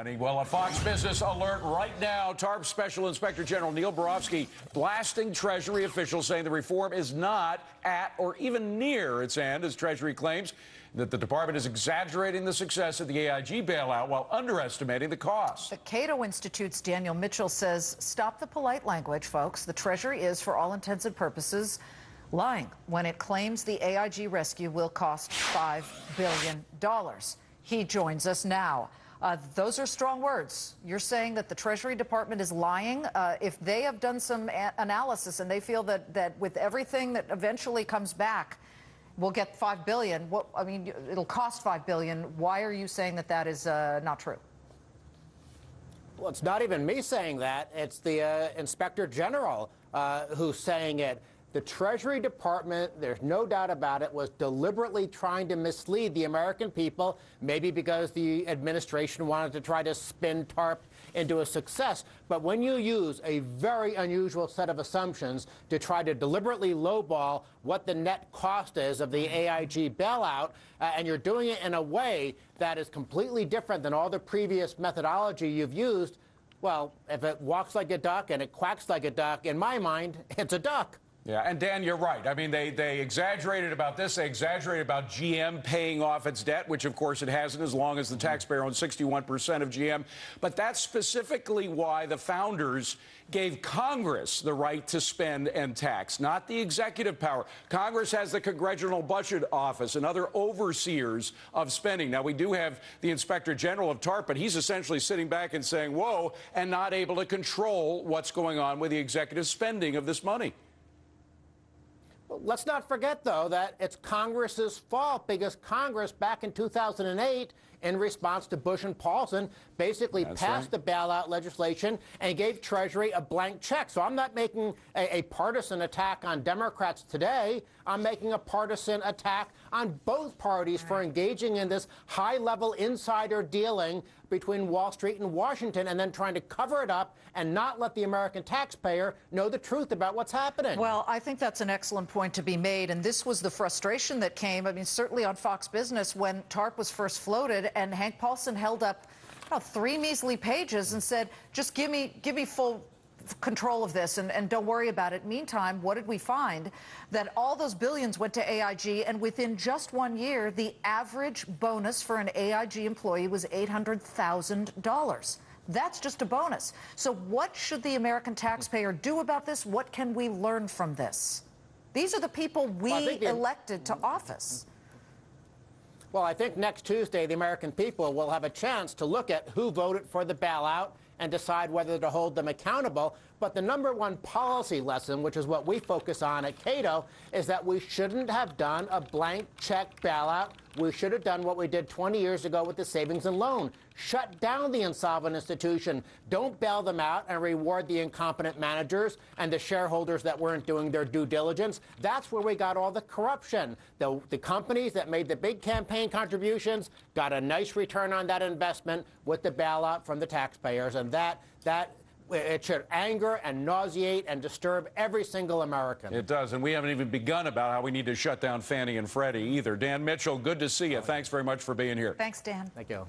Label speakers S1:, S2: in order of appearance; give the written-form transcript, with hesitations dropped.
S1: money. Well, a Fox Business alert right now. TARP Special Inspector General Neil Barofsky blasting Treasury officials, saying the reform is not at or even near its end, as Treasury claims that the department is exaggerating the success of the AIG bailout while underestimating the cost.
S2: The Cato Institute's Daniel Mitchell says, stop the polite language, folks. The Treasury is, for all intents and purposes, lying when it claims the AIG rescue will cost $5 billion. He joins us now. Those are strong words. You're saying that the Treasury Department is lying? If they have done some analysis and they feel that with everything that eventually comes back, we'll get $5 billion. It'll cost $5 billion. Why are you saying that that is not true?
S3: Well, it's not even me saying that. It's the Inspector General who's saying it. The Treasury Department, there's no doubt about it, was deliberately trying to mislead the American people, maybe because the administration wanted to try to spin TARP into a success. But when you use a very unusual set of assumptions to try to deliberately lowball what the net cost is of the AIG bailout, and you're doing it in a way that is completely different than all the previous methodology you've used, well, if it walks like a duck and it quacks like a duck, in my mind, it's a duck.
S1: Yeah, and Dan, you're right. I mean, they exaggerated about this. They exaggerated about GM paying off its debt, which, of course, it hasn't as long as the taxpayer owns 61% of GM. But that's specifically why the founders gave Congress the right to spend and tax, not the executive power. Congress has the Congressional Budget Office and other overseers of spending. Now, we do have the Inspector General of TARP, but he's essentially sitting back and saying, whoa, and not able to control what's going on with the executive spending of this money.
S3: Let's not forget, though, that it's Congress's fault because Congress, back in 2008, in response to Bush and Paulson, basically passed the bailout legislation and gave Treasury a blank check. So I'm not making a partisan attack on Democrats today. I'm making a partisan attack on both parties for engaging in this high-level insider dealing between Wall Street and Washington and then trying to cover it up and not let the American taxpayer know the truth about what's happening.
S2: Well, I think that's an excellent point to be made, and this was the frustration that came, certainly on Fox Business when TARP was first floated, and Hank Paulson held up 3 measly pages and said, just give me full control of this and don't worry about it. Meantime, what did we find? That all those billions went to AIG, and within just 1 year, the average bonus for an AIG employee was $800,000. That's just a bonus. So what should the American taxpayer do about this? What can we learn from this? These are the people we elected to office.
S3: Well, I think next Tuesday, the American people will have a chance to look at who voted for the bailout and decide whether to hold them accountable. But the #1 policy lesson, which is what we focus on at Cato, is that we shouldn't have done a blank check bailout. We should have done what we did 20 years ago with the savings and loan. Shut down the insolvent institution. Don't bail them out and reward the incompetent managers and the shareholders that weren't doing their due diligence. That's where we got all the corruption. The companies that made the big campaign contributions got a nice return on that investment with the bailout from the taxpayers. And that it should anger and nauseate and disturb every single American.
S1: It does, and we haven't even begun about how we need to shut down Fannie and Freddie either. Dan Mitchell, good to see you. Thanks very much for being here.
S2: Thanks, Dan.
S3: Thank you.